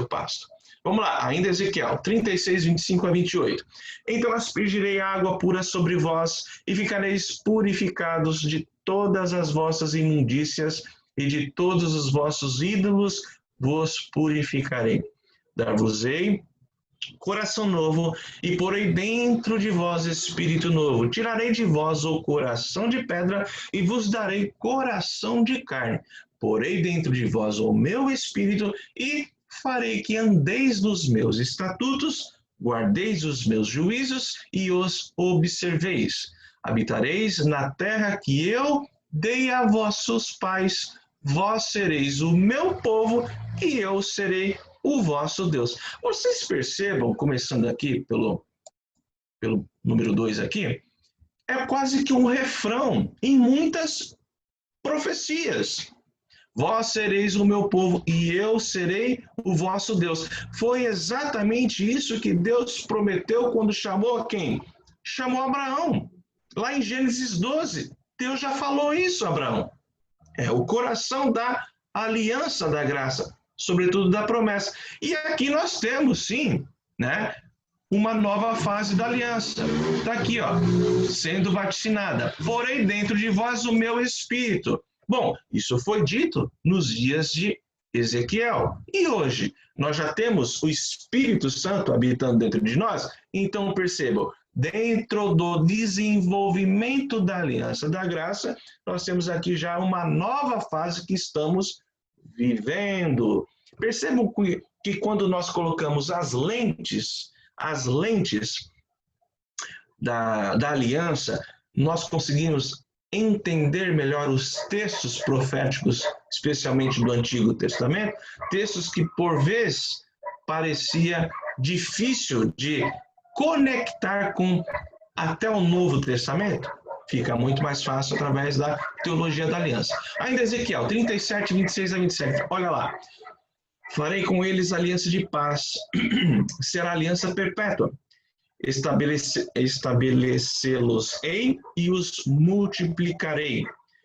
pasto. Vamos lá, ainda Ezequiel 36, 25 a 28. Então aspergirei água pura sobre vós, e ficareis purificados de todas as vossas imundícias, e de todos os vossos ídolos vos purificarei. Dar-vos-ei coração novo, e porei dentro de vós espírito novo. Tirarei de vós o coração de pedra, e vos darei coração de carne. Porei dentro de vós o meu espírito, e farei que andeis nos meus estatutos, guardeis os meus juízos, e os observeis. Habitareis na terra que eu dei a vossos pais. Vós sereis o meu povo, e eu serei o vosso Deus. Vocês percebam, começando aqui pelo número 2 aqui, é quase que um refrão em muitas profecias. Vós sereis o meu povo e eu serei o vosso Deus. Foi exatamente isso que Deus prometeu quando chamou a quem? Chamou Abraão. Lá em Gênesis 12, Deus já falou isso a Abraão. É o coração da aliança da graça, sobretudo da promessa. E aqui nós temos, sim, né, uma nova fase da aliança. Está aqui, ó, sendo vaticinada. Porém, dentro de vós o meu espírito. Bom, isso foi dito nos dias de Ezequiel. E hoje, nós já temos o Espírito Santo habitando dentro de nós? Então, percebam, dentro do desenvolvimento da aliança da graça, nós temos aqui já uma nova fase que estamos vivendo. Percebam que quando nós colocamos as lentes da aliança, nós conseguimos entender melhor os textos proféticos, especialmente do Antigo Testamento, textos que por vezes parecia difícil de conectar com até o Novo Testamento. Fica muito mais fácil através da teologia da aliança. Ainda Ezequiel 37, 26 a 27. Olha lá. Farei com eles aliança de paz. Será aliança perpétua. Estabelecê-los-ei e os multiplicarei.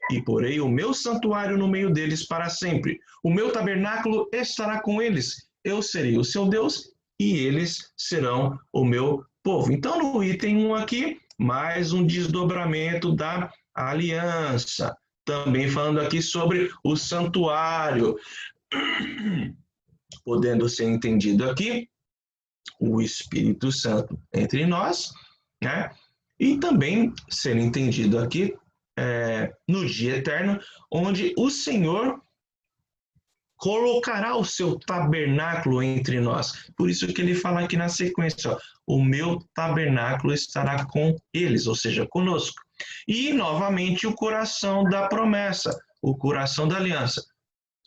E porei o meu santuário no meio deles para sempre. O meu tabernáculo estará com eles. Eu serei o seu Deus e eles serão o meu povo. Então, no item 1 aqui, mais um desdobramento da aliança. Também falando aqui sobre o santuário. Podendo ser entendido aqui o Espírito Santo entre nós, né? E também ser entendido aqui no dia eterno, onde o Senhor colocará o seu tabernáculo entre nós. Por isso que ele fala aqui na sequência, ó, o meu tabernáculo estará com eles, ou seja, conosco. E, novamente, o coração da promessa, o coração da aliança.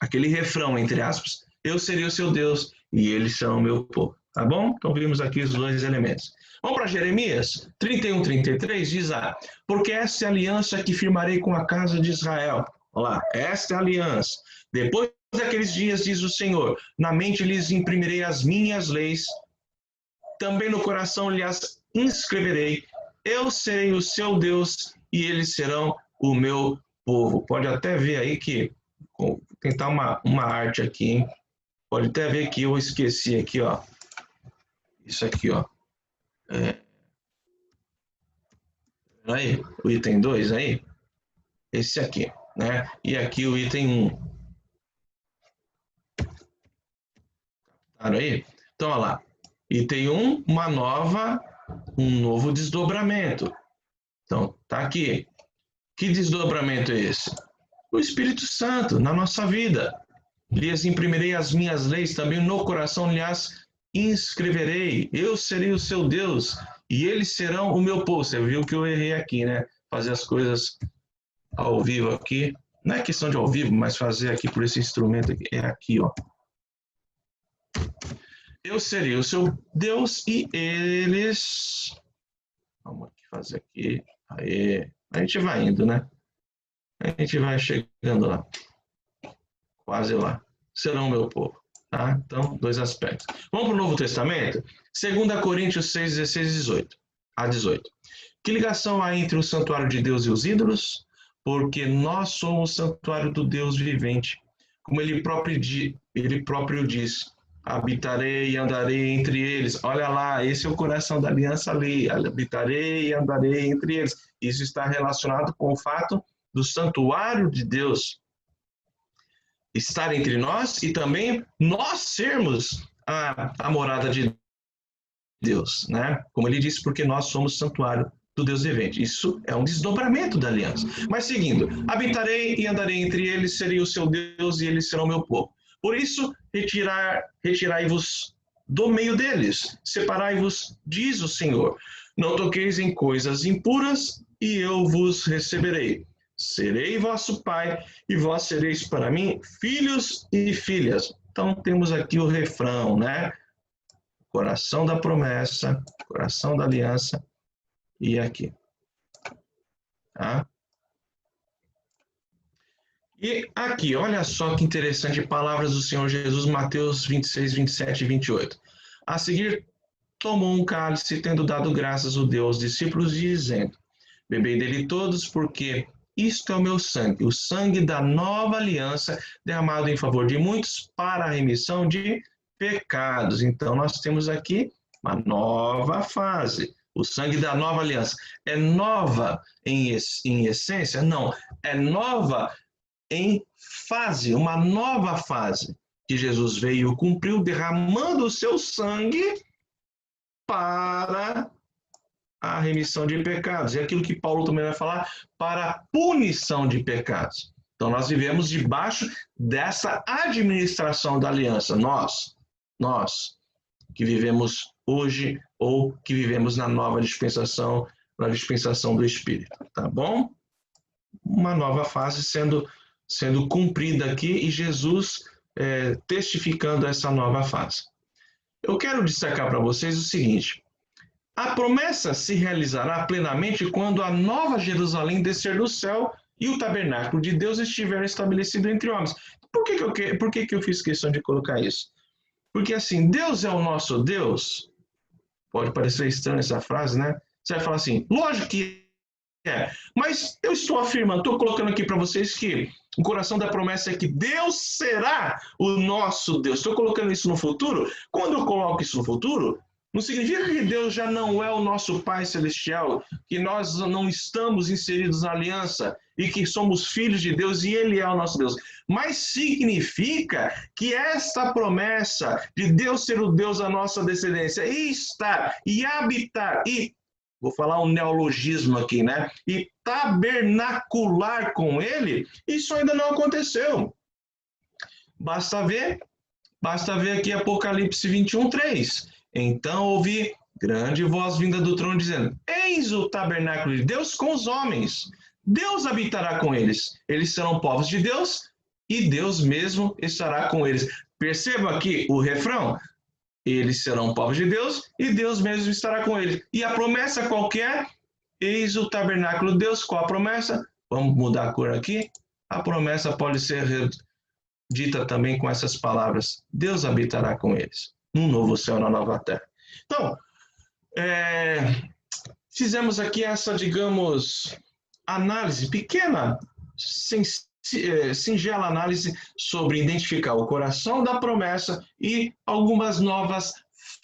Aquele refrão, entre aspas, eu serei o seu Deus e eles são o meu povo. Tá bom? Então vimos aqui os dois elementos. Vamos para Jeremias 31, 33, diz lá, porque esta é a aliança que firmarei com a casa de Israel. Olha lá, esta é a aliança. Depois daqueles dias, diz o Senhor, na mente lhes imprimirei as minhas leis, também no coração lhes inscreverei, eu serei o seu Deus e eles serão o meu povo. Pode até ver aí que, vou tentar uma arte aqui, hein? Pode até ver que eu esqueci aqui, ó. Isso aqui, ó. Aí, o item 2 aí, esse aqui, né? E aqui o item 1. Claro aí? Então, olha lá. Item 1, um novo desdobramento. Então, tá aqui. Que desdobramento é esse? O Espírito Santo na nossa vida. Lhes imprimirei as minhas leis, também no coração lhes inscreverei. Eu serei o seu Deus e eles serão o meu povo. Você viu que eu errei aqui, né? Fazer as coisas ao vivo aqui. Não é questão de ao vivo, mas fazer aqui por esse instrumento aqui. É aqui, ó. Eu serei o seu Deus e eles... Vamos aqui fazer aqui. Aí. A gente vai indo, né? A gente vai chegando lá. Quase lá. Serão meu povo. Tá? Então, dois aspectos. Vamos para o Novo Testamento? 2 Coríntios 6, 16 a 18. Que ligação há entre o santuário de Deus e os ídolos? Porque nós somos o santuário do Deus vivente. Como ele próprio diz, habitarei e andarei entre eles. Olha lá, esse é o coração da aliança ali. Habitarei e andarei entre eles. Isso está relacionado com o fato do santuário de Deus estar entre nós e também nós sermos a morada de Deus, né? Como ele disse, porque nós somos santuário do Deus vivente. Isso é um desdobramento da aliança. Mas seguindo, habitarei e andarei entre eles, serei o seu Deus e eles serão meu povo. Por isso, retirai-vos do meio deles, separai-vos, diz o Senhor. Não toqueis em coisas impuras e eu vos receberei. Serei vosso pai e vós sereis para mim filhos e filhas. Então temos aqui o refrão, né? Coração da promessa, coração da aliança e aqui. Tá? E aqui, olha só que interessante, palavras do Senhor Jesus, Mateus 26, 27 e 28. A seguir, tomou um cálice, tendo dado graças ao Deus aos discípulos, dizendo, bebei dele todos, porque isto é o meu sangue, o sangue da nova aliança, derramado em favor de muitos para a remissão de pecados. Então, nós temos aqui uma nova fase. O sangue da nova aliança. É nova em essência? Não. É nova em fase, uma nova fase que Jesus veio, cumpriu, derramando o seu sangue para a remissão de pecados. É aquilo que Paulo também vai falar, para a punição de pecados. Então, nós vivemos debaixo dessa administração da aliança. Nós que vivemos hoje ou que vivemos na nova dispensação, na dispensação do Espírito. Tá bom? Uma nova fase sendo cumprida aqui e Jesus testificando essa nova fase. Eu quero destacar para vocês o seguinte, a promessa se realizará plenamente quando a nova Jerusalém descer do céu e o tabernáculo de Deus estiver estabelecido entre homens. Por que eu fiz questão de colocar isso? Porque assim, Deus é o nosso Deus. Pode parecer estranha essa frase, né? Você vai falar assim, lógico que é, mas eu estou afirmando, estou colocando aqui para vocês que o coração da promessa é que Deus será o nosso Deus. Estou colocando isso no futuro. Quando eu coloco isso no futuro, não significa que Deus já não é o nosso Pai Celestial, que nós não estamos inseridos na aliança e que somos filhos de Deus e Ele é o nosso Deus. Mas significa que esta promessa de Deus ser o Deus da nossa descendência e estar e habitar e, vou falar um neologismo aqui, né? E tabernacular com Ele, isso ainda não aconteceu. Basta ver aqui Apocalipse 21, 3. Então ouvi grande voz vinda do trono dizendo: eis o tabernáculo de Deus com os homens. Deus habitará com eles. Eles serão povos de Deus e Deus mesmo estará com eles. Perceba aqui o refrão. Eles serão povos de Deus e Deus mesmo estará com eles. E a promessa qual que é? Eis o tabernáculo de Deus. Qual a promessa? Vamos mudar a cor aqui. A promessa pode ser dita também com essas palavras: Deus habitará com eles, num novo céu e na nova terra. Então, fizemos aqui essa, digamos, análise pequena, singela análise sobre identificar o coração da promessa e algumas novas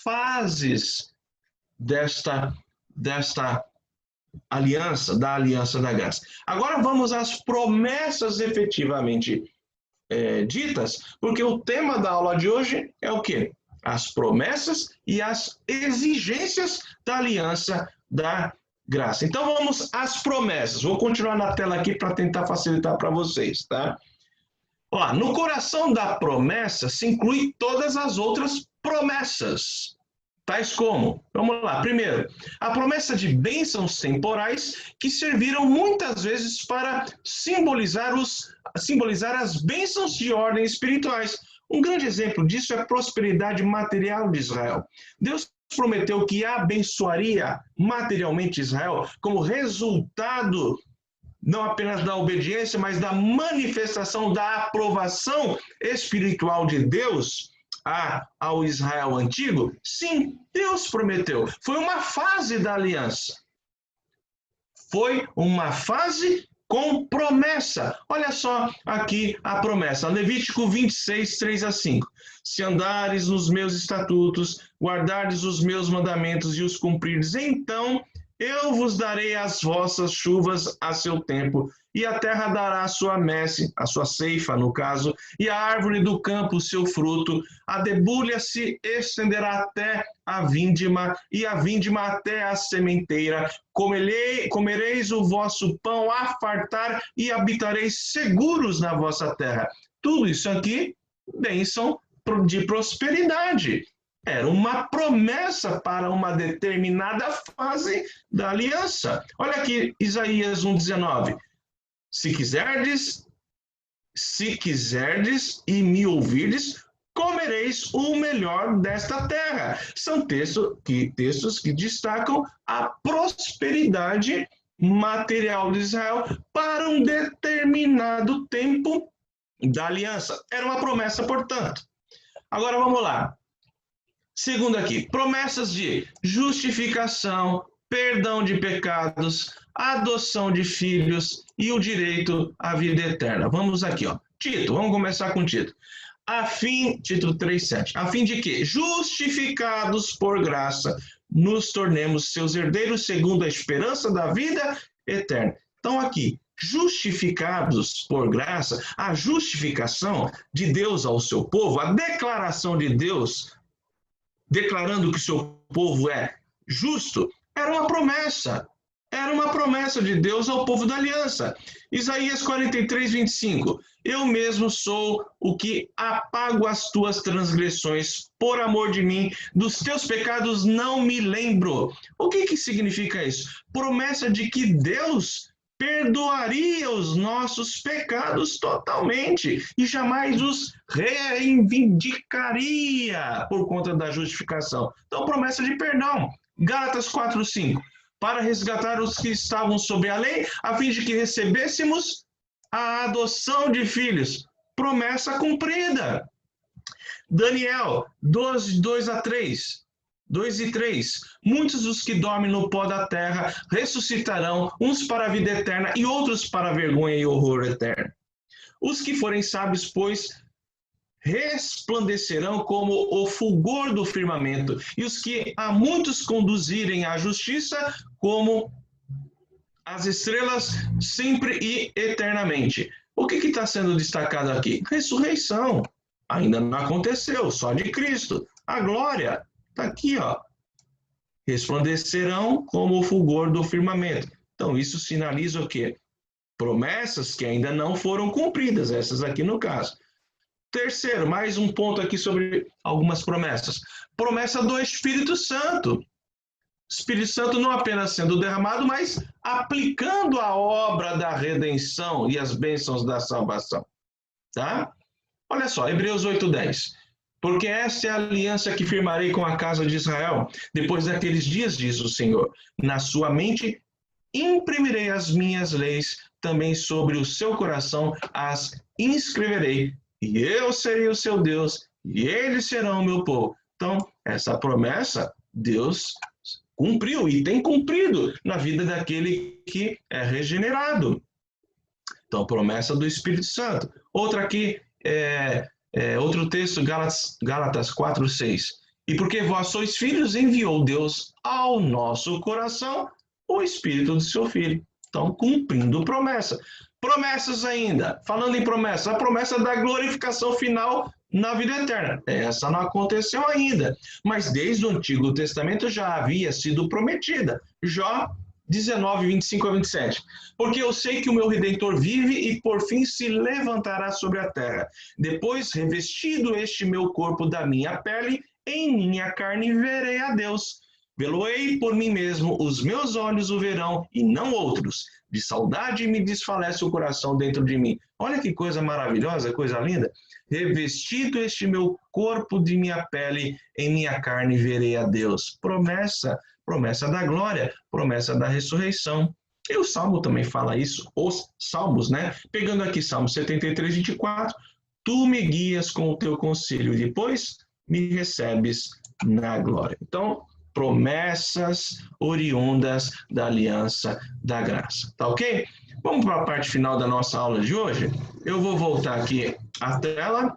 fases desta aliança, da aliança da graça. Agora vamos às promessas efetivamente ditas, porque o tema da aula de hoje é o quê? As promessas e as exigências da aliança da graça. Então vamos às promessas. Vou continuar na tela aqui para tentar facilitar para vocês, tá? Ó, no coração da promessa se inclui todas as outras promessas, tais como, vamos lá, primeiro, a promessa de bênçãos temporais que serviram muitas vezes para simbolizar as bênçãos de ordem espirituais. Um grande exemplo disso é a prosperidade material de Israel. Deus prometeu que abençoaria materialmente Israel como resultado não apenas da obediência, mas da manifestação da aprovação espiritual de Deus ao Israel antigo. Sim, Deus prometeu. Foi uma fase da aliança. Foi uma fase com promessa. Olha só aqui a promessa. Levítico 26, 3-5. Se andares nos meus estatutos, guardares os meus mandamentos e os cumprires, então eu vos darei as vossas chuvas a seu tempo, e a terra dará a sua messe, a sua ceifa, no caso, e a árvore do campo o seu fruto. A debulha se estenderá até a vindima, e a vindima até a sementeira. Comereis o vosso pão a fartar, e habitareis seguros na vossa terra. Tudo isso aqui, bênção de prosperidade. Era uma promessa para uma determinada fase da aliança. Olha aqui, Isaías 1,19. Se quiserdes e me ouvirdes, comereis o melhor desta terra. São textos que destacam a prosperidade material de Israel para um determinado tempo da aliança. Era uma promessa, portanto. Agora vamos lá. Segundo aqui, promessas de justificação, perdão de pecados, adoção de filhos e o direito à vida eterna. Vamos aqui, ó. Tito, vamos começar com Tito. Tito 3,7. A fim de que, justificados por graça, nos tornemos seus herdeiros segundo a esperança da vida eterna. Então aqui, justificados por graça, a justificação de Deus ao seu povo, a declaração de Deus declarando que o seu povo é justo, era uma promessa. Era uma promessa de Deus ao povo da aliança. Isaías 43, 25. Eu mesmo sou o que apago as tuas transgressões por amor de mim, dos teus pecados não me lembro. O que significa isso? Promessa de que Deus perdoaria os nossos pecados totalmente e jamais os reivindicaria por conta da justificação. Então, promessa de perdão. Gálatas 4:5. Para resgatar os que estavam sob a lei, a fim de que recebêssemos a adoção de filhos. Promessa cumprida. Daniel 2:2-3. 2 e 3. Muitos dos que dormem no pó da terra ressuscitarão, uns para a vida eterna e outros para a vergonha e horror eterno. Os que forem sábios, pois, resplandecerão como o fulgor do firmamento, e os que a muitos conduzirem à justiça, como as estrelas, sempre e eternamente. O que está sendo destacado aqui? Ressurreição. Ainda não aconteceu, só de Cristo. A glória. Está aqui, ó. Resplandecerão como o fulgor do firmamento. Então, isso sinaliza o quê? Promessas que ainda não foram cumpridas, essas aqui no caso. Terceiro, mais um ponto aqui sobre algumas promessas. Promessa do Espírito Santo. Espírito Santo não apenas sendo derramado, mas aplicando a obra da redenção e as bênçãos da salvação. Tá? Olha só, Hebreus 8:10. Porque esta é a aliança que firmarei com a casa de Israel, depois daqueles dias, diz o Senhor. Na sua mente imprimirei as minhas leis, também sobre o seu coração as inscreverei, e eu serei o seu Deus, e eles serão o meu povo. Então, essa promessa, Deus cumpriu e tem cumprido na vida daquele que é regenerado. Então, promessa do Espírito Santo. Outra aqui, outro texto, Gálatas 4:6. E porque vós sois filhos, enviou Deus ao nosso coração o Espírito do seu Filho. Então, cumprindo promessa. Promessas ainda. Falando em promessa, a promessa da glorificação final na vida eterna. Essa não aconteceu ainda, mas desde o Antigo Testamento já havia sido prometida. Jó 19:25-27. Porque eu sei que o meu Redentor vive e por fim se levantará sobre a terra. Depois, revestido este meu corpo da minha pele, em minha carne verei a Deus. Vê-lo-ei por mim mesmo, os meus olhos o verão e não outros. De saudade me desfalece o coração dentro de mim. Olha que coisa maravilhosa, coisa linda. Revestido este meu corpo de minha pele, em minha carne verei a Deus. Promessa da glória, promessa da ressurreição. E o Salmo também fala isso, os Salmos, né? Pegando aqui Salmo 73:24, tu me guias com o teu conselho e depois me recebes na glória. Então, promessas oriundas da aliança da graça. Tá ok? Vamos para a parte final da nossa aula de hoje. Eu vou voltar aqui à tela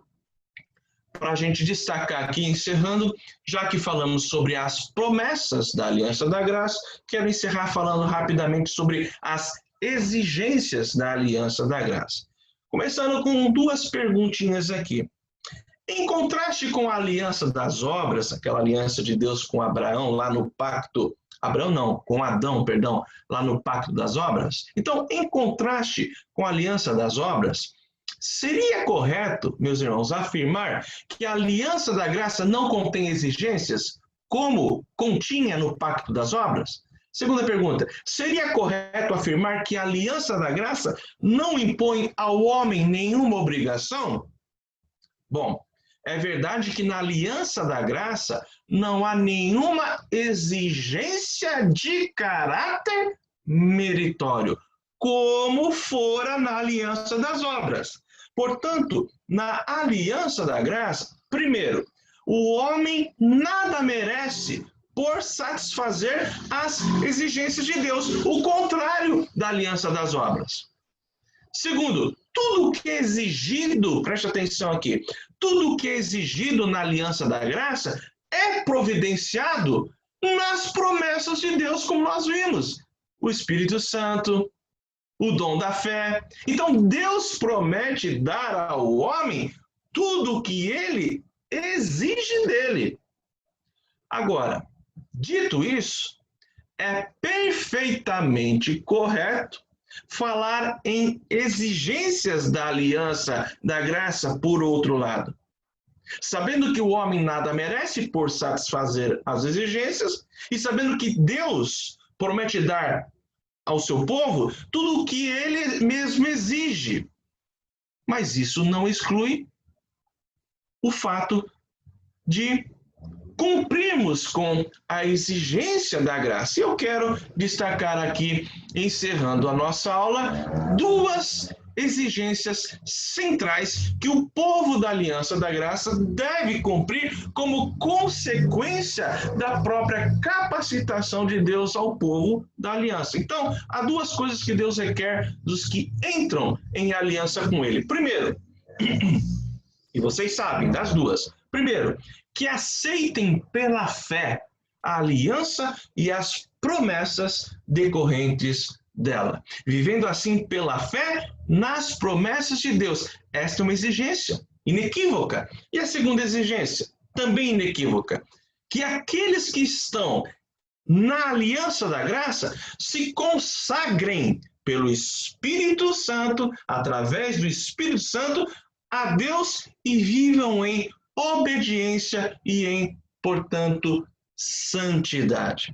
para a gente destacar aqui, encerrando, já que falamos sobre as promessas da aliança da graça, quero encerrar falando rapidamente sobre as exigências da aliança da graça. Começando com duas perguntinhas aqui. Em contraste com a aliança das obras, aquela aliança de Deus com Abraão lá no pacto, com Adão, perdão, lá no pacto das obras. Então, em contraste com a aliança das obras, seria correto, meus irmãos, afirmar que a aliança da graça não contém exigências como continha no pacto das obras? Segunda pergunta, seria correto afirmar que a aliança da graça não impõe ao homem nenhuma obrigação? Bom, é verdade que na aliança da graça não há nenhuma exigência de caráter meritório, como fora na aliança das obras. Portanto, na aliança da graça, primeiro, o homem nada merece por satisfazer as exigências de Deus, o contrário da aliança das obras. Segundo, tudo o que é exigido, preste atenção aqui, tudo o que é exigido na aliança da graça é providenciado nas promessas de Deus, como nós vimos. O Espírito Santo, o dom da fé. Então, Deus promete dar ao homem tudo o que ele exige dele. Agora, dito isso, é perfeitamente correto falar em exigências da aliança da graça por outro lado. Sabendo que o homem nada merece por satisfazer as exigências e sabendo que Deus promete dar ao seu povo tudo o que ele mesmo exige. Mas isso não exclui o fato de cumprirmos com a exigência da graça. E eu quero destacar aqui, encerrando a nossa aula, duas exigências centrais que o povo da Aliança da Graça deve cumprir como consequência da própria capacitação de Deus ao povo da aliança. Então, há duas coisas que Deus requer dos que entram em aliança com Ele. Primeiro, e vocês sabem das duas, primeiro, que aceitem pela fé a aliança e as promessas decorrentes dela, vivendo assim pela fé nas promessas de Deus. Esta é uma exigência inequívoca. E a segunda exigência, também inequívoca, que aqueles que estão na aliança da graça se consagrem pelo Espírito Santo, através do Espírito Santo, a Deus e vivam em obediência e em, portanto, santidade.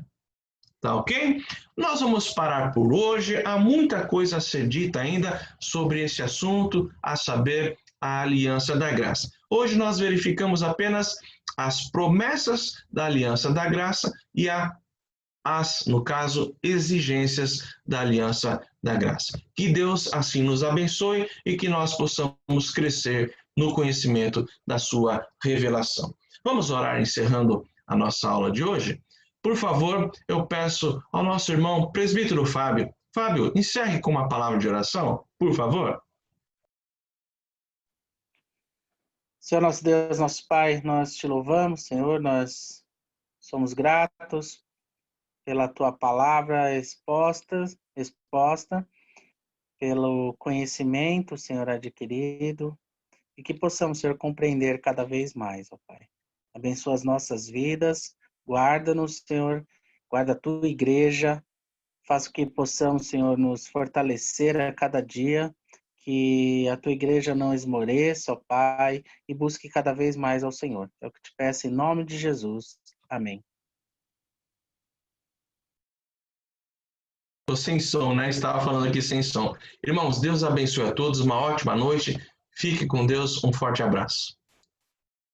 Tá ok? Nós vamos parar por hoje. Há muita coisa a ser dita ainda sobre esse assunto, a saber, a aliança da graça. Hoje nós verificamos apenas as promessas da aliança da graça e as, no caso, exigências da aliança da graça. Que Deus assim nos abençoe e que nós possamos crescer no conhecimento da sua revelação. Vamos orar encerrando a nossa aula de hoje? Por favor, eu peço ao nosso irmão presbítero Fábio. Fábio, encerre com uma palavra de oração, por favor. Senhor nosso Deus, nosso Pai, nós te louvamos, Senhor, nós somos gratos pela tua palavra exposta, pelo conhecimento, Senhor, adquirido, e que possamos, Senhor, compreender cada vez mais, ó Pai. Abençoa as nossas vidas, guarda-nos, Senhor, guarda a tua igreja, faça que possamos, Senhor, nos fortalecer a cada dia, que a tua igreja não esmoreça, ó Pai, e busque cada vez mais ao Senhor. É o que te peço em nome de Jesus. Amém. Estou sem som, né? Estava falando aqui sem som. Irmãos, Deus abençoe a todos, uma ótima noite. Fique com Deus, um forte abraço.